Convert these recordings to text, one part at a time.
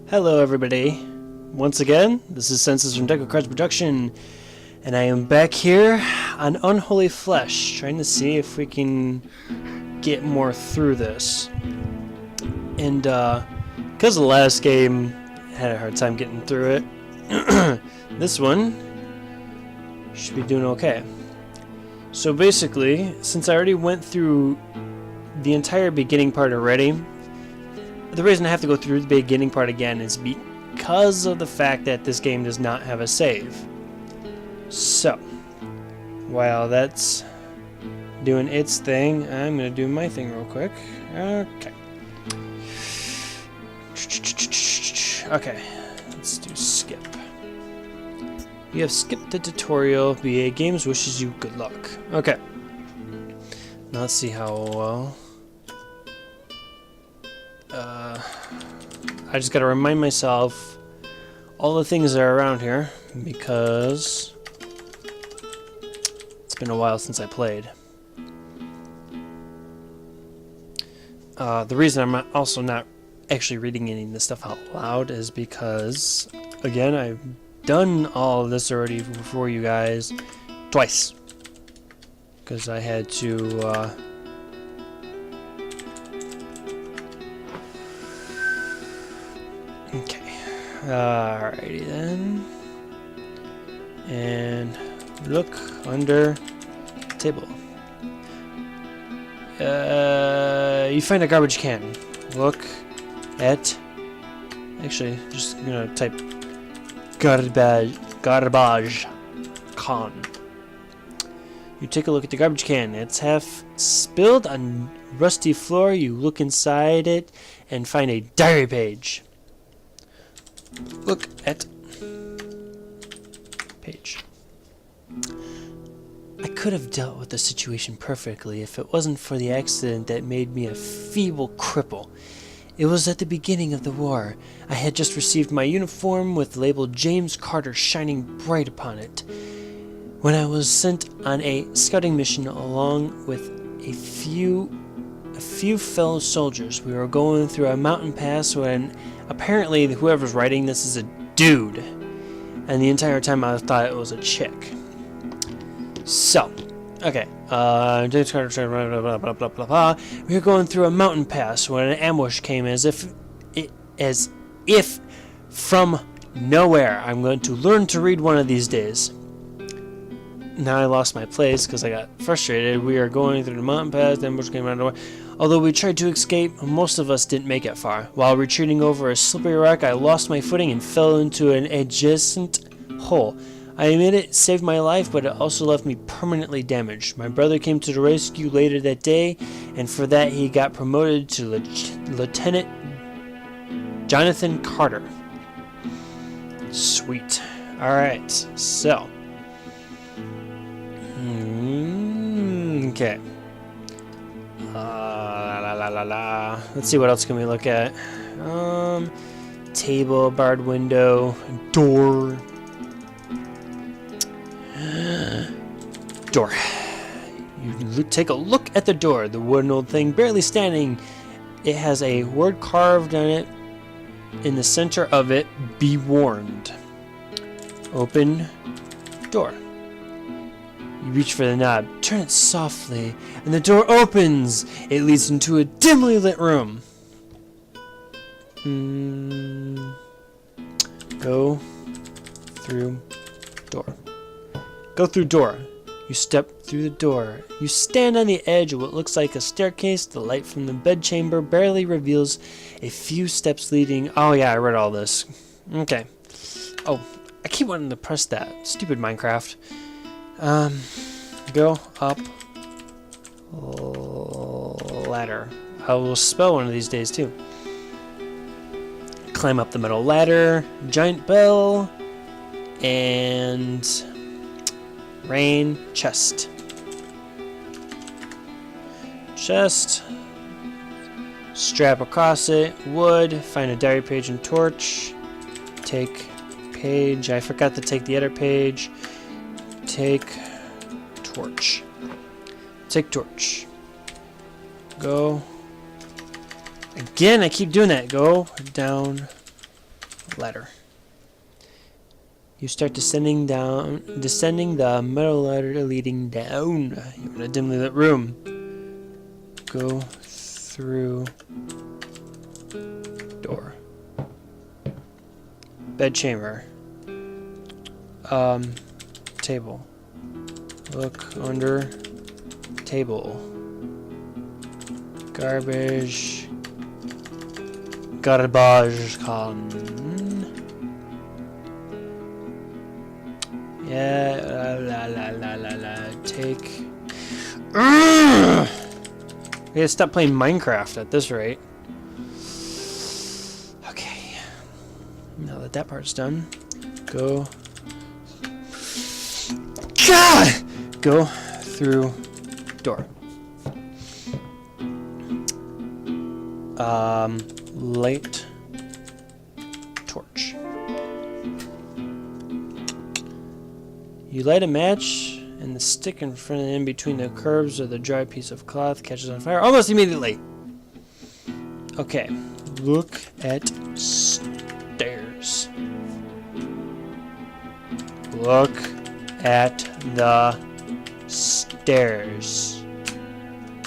Hello everybody, once again, this is Senses from Deco Cards Production, and I am back here on Unholy Flesh, trying to see if we can get more through this. And because the last game had a hard time getting through it, this one should be doing okay. So basically, since I already went through the entire beginning part already, the reason I have to go through the beginning part again is because of the fact that this game does not have a save. So, while that's doing its thing, I'm going to do my thing real quick. Okay. Okay, let's do skip. You have skipped the tutorial. BA Games wishes you good luck. Okay. Now let's see how well... I just gotta remind myself all the things that are around here because it's been a while since I played. The reason I'm also not actually reading any of this stuff out loud is because, again, I've done all of this already for you guys twice because I had to okay, alrighty then, and look under table. You find a garbage can. Look at, actually, just gonna type garbage can. You take a look at the garbage can. It's half spilled on rusty floor. You look inside it and find a diary page. Look at page. I could have dealt with the situation perfectly if it wasn't for the accident that made me a feeble cripple. It was at the beginning of the war. I had just received my uniform with the label James Carter shining bright upon it. When I was sent on a scouting mission along with a few fellow soldiers, we were going through a mountain pass when apparently whoever's writing this is a dude, and the entire time I thought it was a chick. So, okay, James Carter, blah, blah, blah, blah, blah. We were going through a mountain pass when an ambush came as if from nowhere. I'm going to learn to read one of these days. Now I lost my place because I got frustrated. We are going through the mountain pass, the ambush came out of the way. Although we tried to escape, most of us didn't make it far. While retreating over a slippery rock, I lost my footing and fell into an adjacent hole. I admit it saved my life, but it also left me permanently damaged. My brother came to the rescue later that day, and for that he got promoted to Lieutenant Jonathan Carter. Sweet. Alright, so... okay. Let's see, what else can we look at? Table, barred window, door. Door. You take a look at the door. The wooden old thing barely standing. It has a word carved on it. In the center of it, be warned. Open door. You reach for the knob, turn it softly, and the door opens. It leads into a dimly lit room. Go through door. Go through door. You step through the door. You stand on the edge of what looks like a staircase. The light from the bedchamber barely reveals a few steps leading... Oh yeah, I read all this. Okay. Oh, I keep wanting to press that. Stupid Minecraft. Go up ladder. I will spell one of these days too. Climb up the metal ladder, giant bell, and rain chest. Chest. Strap across it. Wood. Find a diary page and torch. Take page. I forgot to take the other page. Take torch. Take torch. Go. Again, I keep doing that. Go down ladder. You start descending the metal ladder leading down. You're in a dimly lit room. Go through door. Bedchamber. Table. Look under table. Garbage can. Yeah, take. We gotta stop playing Minecraft at this rate. Okay. Now that that part's done, go. God! Go through door. Light torch. You light a match, and the stick in front and in between the curves of the dry piece of cloth catches on fire almost immediately. Okay, look at stairs. Look at the stairs.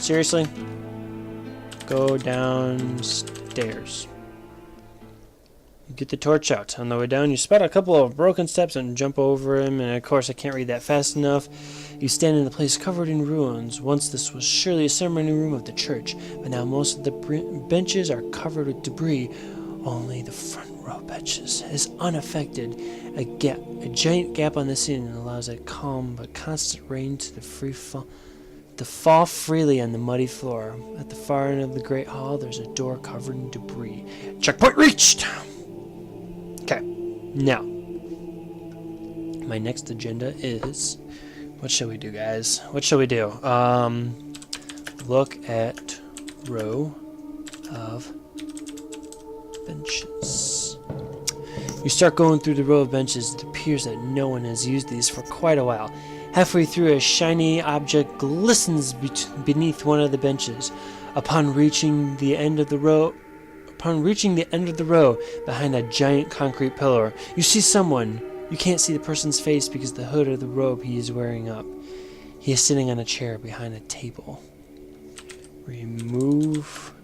Seriously? Go downstairs. You get the torch out. On the way down, you spot a couple of broken steps and jump over them, and of course I can't read that fast enough. You stand in a place covered in ruins. Once this was surely a ceremony room of the church, but now most of the benches are covered with debris. Only the front row benches is unaffected. A giant gap on the ceiling allows a calm but constant rain to fall freely on the muddy floor. At the far end of the great hall, there's a door covered in debris. Checkpoint reached! Okay, now, my next agenda is, what shall we do, guys? What shall we do? Look at row of benches. You start going through the row of benches. It appears that no one has used these for quite a while. Halfway through, a shiny object glistens beneath one of the benches. Upon reaching the end of the row, behind a giant concrete pillar, you see someone. You can't see the person's face because of the hood of the robe he is wearing up. He is sitting on a chair behind a table. Remove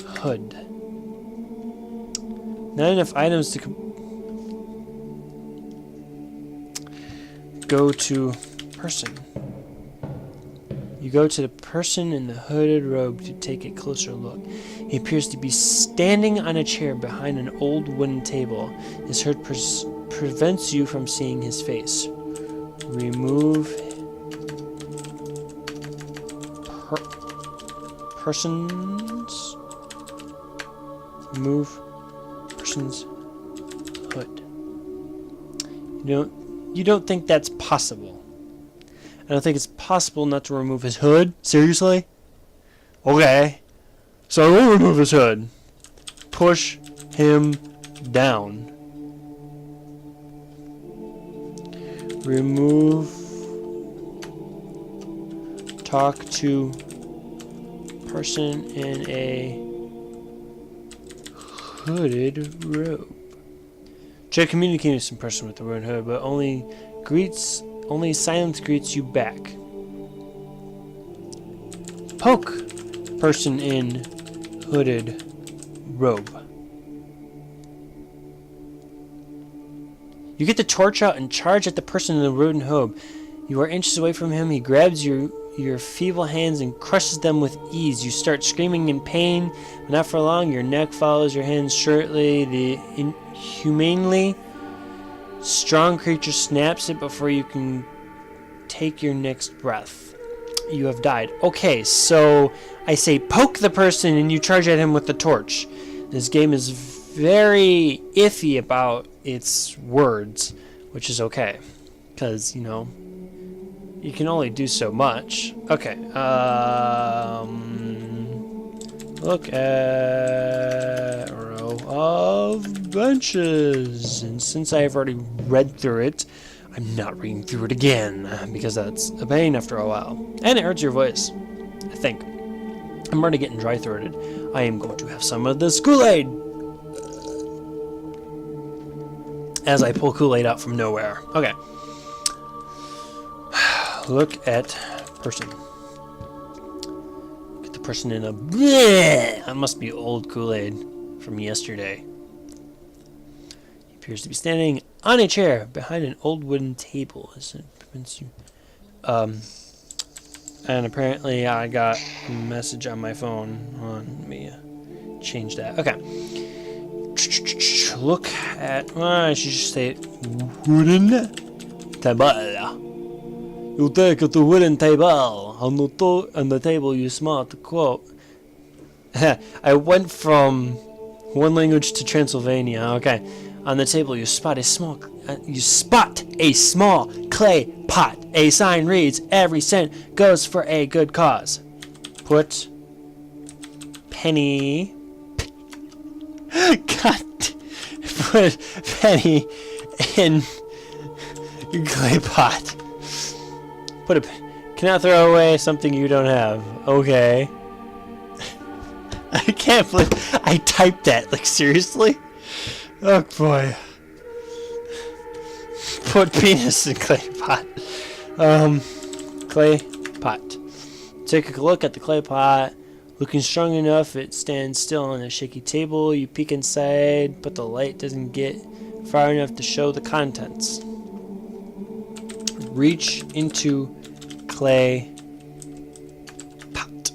hood. Not enough items to go to person. You go to the person in the hooded robe to take a closer look. He appears to be standing on a chair behind an old wooden table. His hood prevents you from seeing his face. Remove person's. Remove person's hood. You don't think that's possible? I don't think it's possible not to remove his hood. Seriously? Okay. So I won't remove his hood. Push him down. Remove. Talk to person in a hooded robe. Try communicating with some person with the word hood, but only silence greets you back. Poke person in hooded robe. You get the torch out and charge at the person in the wooden robe. You are inches away from him. He grabs your feeble hands and crushes them with ease. You start screaming in pain, but not for long. Your neck follows your hands shortly. The inhumanely strong creature snaps it before you can take your next breath. You have died. Okay, so I say poke the person and you charge at him with the torch. This game is very iffy about its words, which is okay, because, you know, you can only do so much. Okay, look at row of benches. And since I have already read through it, I'm not reading through it again, because that's a pain after a while. And it hurts your voice, I think. I'm already getting dry-throated. I am going to have some of this Kool-Aid. as I pull Kool-Aid out from nowhere. Okay. Look at person. Get the person in a... That must be old Kool-Aid from yesterday. He appears to be standing on a chair behind an old wooden table. And apparently I got a message on my phone. Hold on, let me change that. Okay. Look at... I should just say wooden table. You take the wooden table. On the table you smart quote. I went from one language to Transylvania. Okay. On the table you spot a small clay pot. A sign reads, "Every cent goes for a good cause." Put penny. God. Put penny in clay pot. Cannot throw away something you don't have. Okay. I can't believe I typed that. Like, seriously? Oh boy. Put penis in clay pot. Clay pot. Take a look at the clay pot. Looking strong enough, it stands still on a shaky table. You peek inside, but the light doesn't get far enough to show the contents. Reach into clay pot.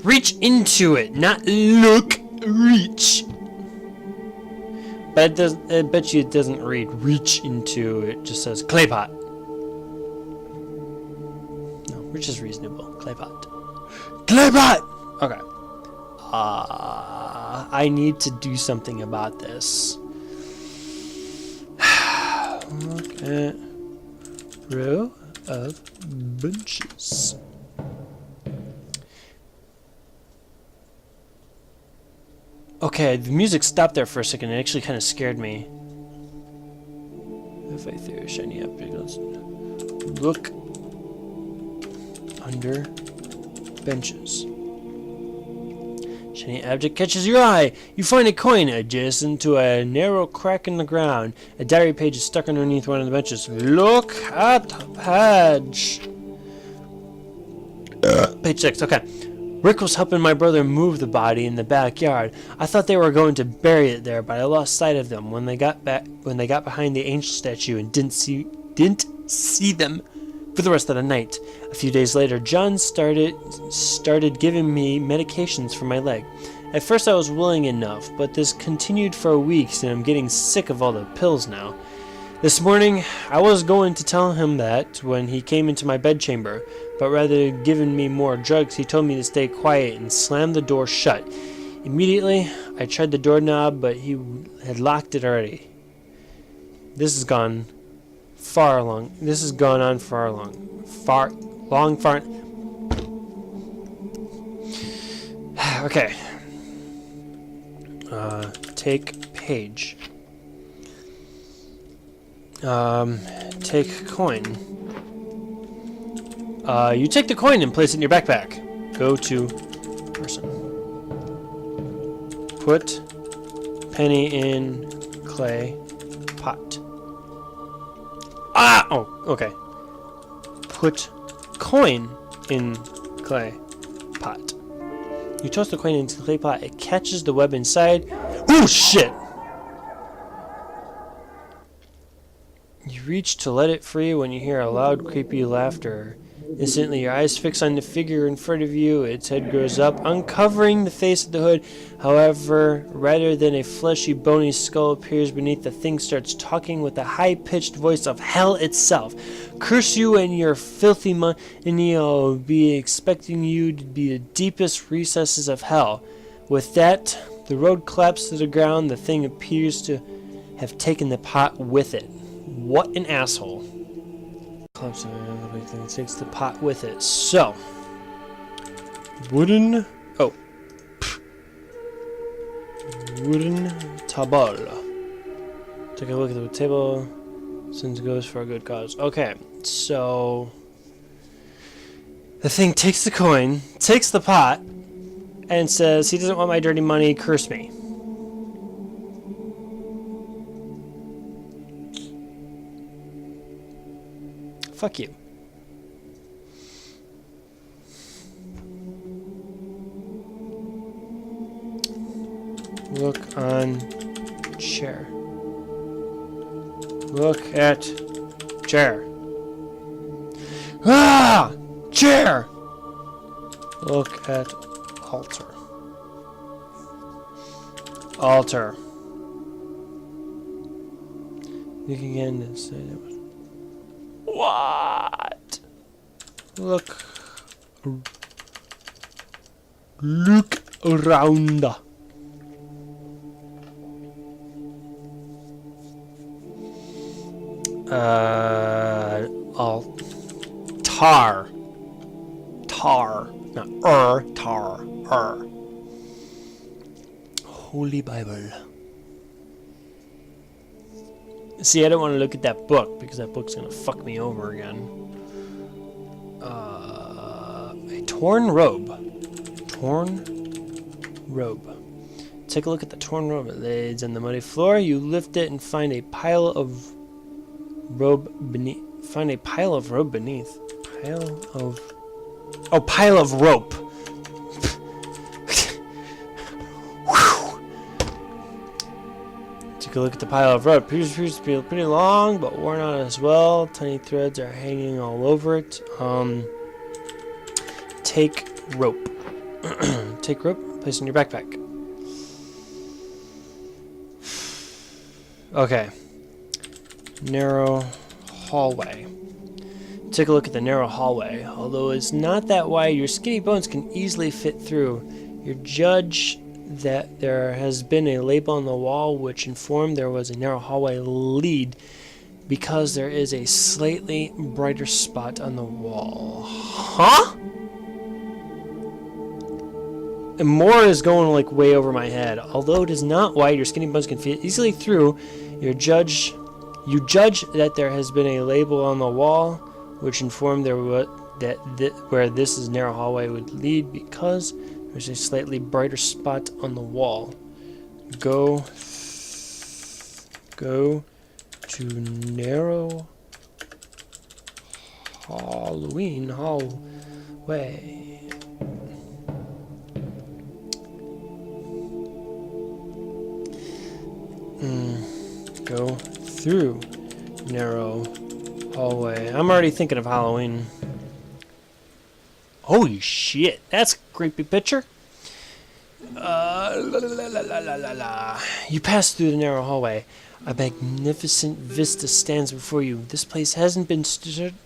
Reach into it, not look. Reach. But it does. I bet you it doesn't read reach into. It just says clay pot. No, which is reasonable. Clay pot. Clay pot. Okay. I need to do something about this. Look at row of benches. Okay, the music stopped there for a second. It actually kind of scared me. If I threw a shiny object, let's look under benches. Shiny object catches your eye. You find a coin adjacent to a narrow crack in the ground. A diary page is stuck underneath one of the benches. Look at the page. Page 6. Okay. Rick was helping my brother move the body in the backyard. I thought they were going to bury it there, but I lost sight of them when they got behind the angel statue and didn't see them for the rest of the night. A few days later, John started giving me medications for my leg. At first I was willing enough, but this continued for weeks and I'm getting sick of all the pills now. This morning, I was going to tell him that when he came into my bedchamber, but rather than giving me more drugs, he told me to stay quiet and slammed the door shut. Immediately, I tried the doorknob, but he had locked it already. This has gone far long. This has gone on far long. Far. Okay. Take page. Take coin. You take the coin and place it in your backpack. Go to person. Put penny in clay pot. Ah! Oh, okay. Put coin in clay pot. You toss the coin into the clay pot. It catches the web inside. Oh, shit! You reach to let it free when you hear a loud, creepy laughter. Instantly, your eyes fix on the figure in front of you. Its head grows up, uncovering the face of the hood. However, rather than a fleshy, bony skull appears beneath, the thing starts talking with the high-pitched voice of hell itself. Curse you and your filthy money. I'll be expecting you to be the deepest recesses of hell. With that, the road collapses to the ground. The thing appears to have taken the pot with it. What an asshole. Takes the pot with it. So, wooden table. Take a look at the table. Since it goes for a good cause. Okay, so the thing takes the coin, takes the pot, and says he doesn't want my dirty money, curse me. Fuck you. Look on chair. Look at chair. Ah! Chair! Look at altar. Altar. Look again and say that was. What? Look. Look around. Tar. Tar. Not tar. Holy Bible. See, I don't want to look at that book because that book's gonna fuck me over again. A torn robe. Torn robe. Take a look at the torn robe. It lays on the muddy floor. You lift it and find a pile of robe beneath. Find a pile of robe beneath. Pile of rope. Take a look at the pile of rope. It appears to be pretty long, but worn out as well. Tiny threads are hanging all over it. Take rope. Take rope. Place in your backpack. Okay. Narrow hallway. Take a look at the narrow hallway. Although it's not that wide, your skinny bones can easily fit through. You judge that there has been a label on the wall which informed there was a narrow hallway lead because there is a slightly brighter spot on the wall. Huh? And more is going like way over my head. Although it is not wide, your skinny bones can fit easily through. You judge that there has been a label on the wall which informed there where this is narrow hallway would lead because there's a slightly brighter spot on the wall. Go to narrow Halloween hallway. Go through narrow hallway. I'm already thinking of Halloween. Holy shit, that's a creepy picture. You pass through the narrow hallway. A magnificent vista stands before you. This place hasn't been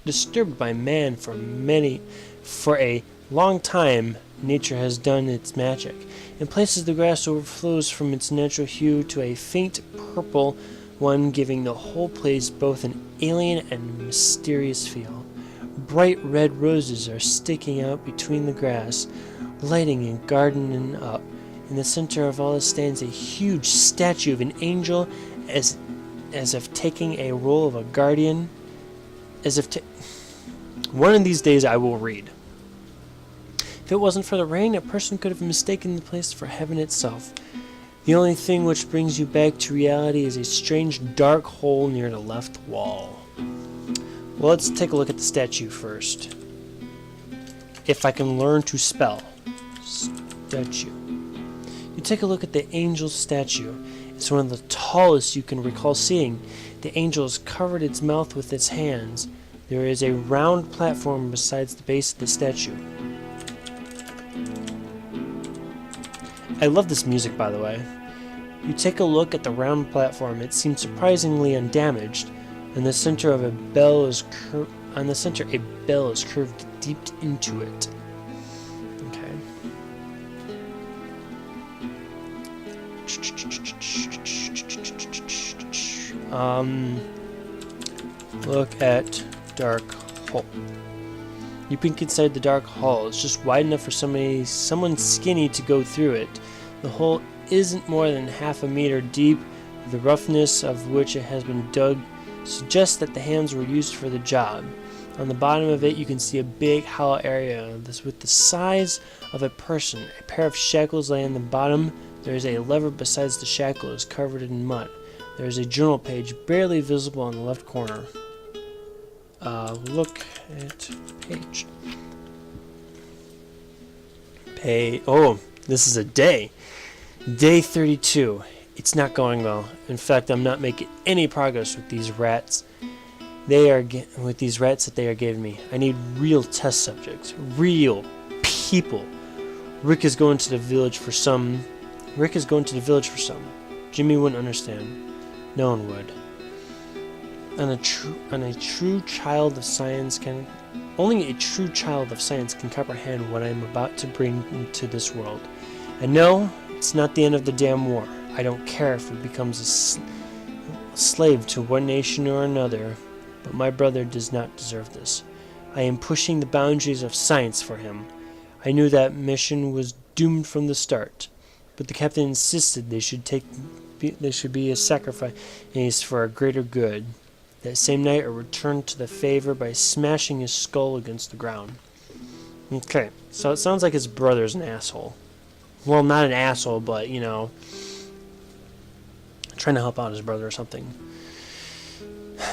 disturbed by man for a long time. Nature has done its magic. In places the grass overflows from its natural hue to a faint purple one, giving the whole place both an alien and mysterious feel. Bright red roses are sticking out between the grass, lighting a garden up. In the center of all this stands a huge statue of an angel, as if taking a role of a guardian. One of these days I will read. If it wasn't for the rain, a person could have mistaken the place for heaven itself. The only thing which brings you back to reality is a strange dark hole near the left wall. Well, let's take a look at the statue first. If I can learn to spell. Statue. You take a look at the angel's statue. It's one of the tallest you can recall seeing. The angel has covered its mouth with its hands. There is a round platform besides the base of the statue. I love this music, by the way. You take a look at the round platform. It seems surprisingly undamaged. In the center of a bell is curved deep into it. Okay. Look at dark hole. You peek inside the dark hole. It's just wide enough for someone skinny to go through it. The hole isn't more than half a meter deep. The roughness of which it has been dug suggests that the hands were used for the job. On the bottom of it, you can see a big hollow area. This with the size of a person. A pair of shackles lay on the bottom. There is a lever besides the shackles, covered in mud. There is a journal page barely visible on the left corner. Look at the page. Oh, this is a day. Day 32. It's not going well. In fact, I'm not making any progress with these rats. With these rats that they are giving me. I need real test subjects. Real people. Rick is going to the village for some. Jimmy wouldn't understand. No one would. Only a true child of science can comprehend what I am about to bring into this world. And no, it's not the end of the damn war. I don't care if it becomes a slave to one nation or another, but my brother does not deserve this. I am pushing the boundaries of science for him. I knew that mission was doomed from the start, but the captain insisted there should be a sacrifice for a greater good. That same night, I returned to the favor by smashing his skull against the ground. Okay, so it sounds like his brother's an asshole. Well, not an asshole, but, you know, trying to help out his brother or something.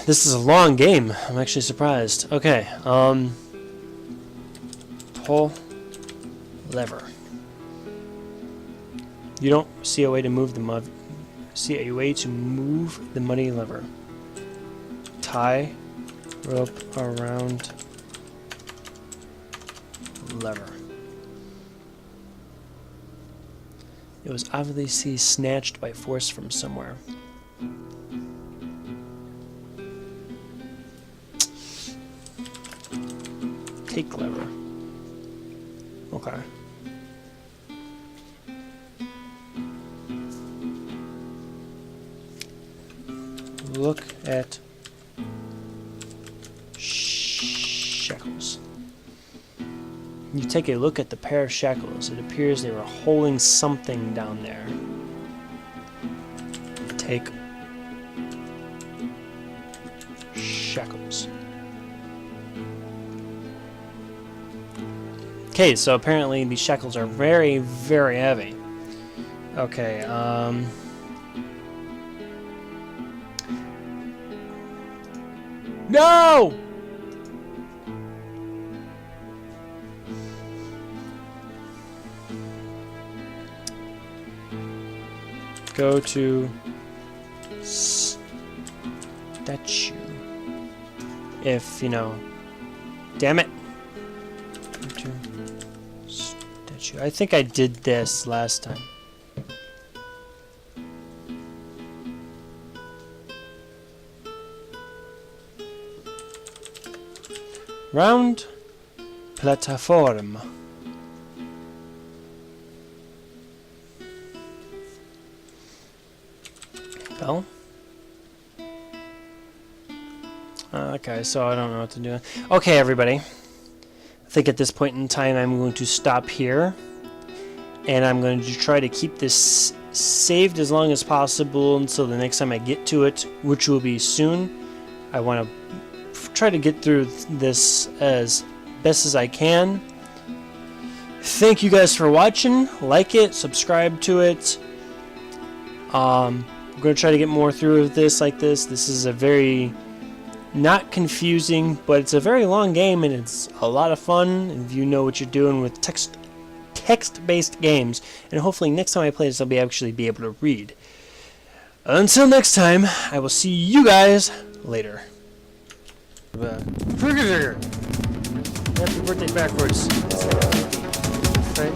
This is a long game. I'm actually surprised. Okay, pull lever. You don't see a way to move the muddy lever. Tie rope around lever. It was obviously snatched by force from somewhere. Take lever. Okay. Look at shackles. You take a look at the pair of shackles. It appears they were holding something down there. Take shackles. Okay, so apparently these shackles are very, very heavy. Okay, No! Go to statue. If, you know... Damn it! Go to statue. I think I did this last time. Round platform. Bell. Okay, so I don't know what to do. Okay, everybody. I think at this point in time I'm going to stop here. And I'm going to try to keep this saved as long as possible until the next time I get to it, which will be soon. I want to try to get through this as best as I can. Thank you guys for watching. Like it, subscribe to it. I'm going to try to get more through of this like this. This is a very not confusing, but it's a very long game and it's a lot of fun if you know what you're doing with text-based games. And hopefully next time I play this I'll actually be able to read. Until next time, I will see you guys later. Happy birthday backwards. Right?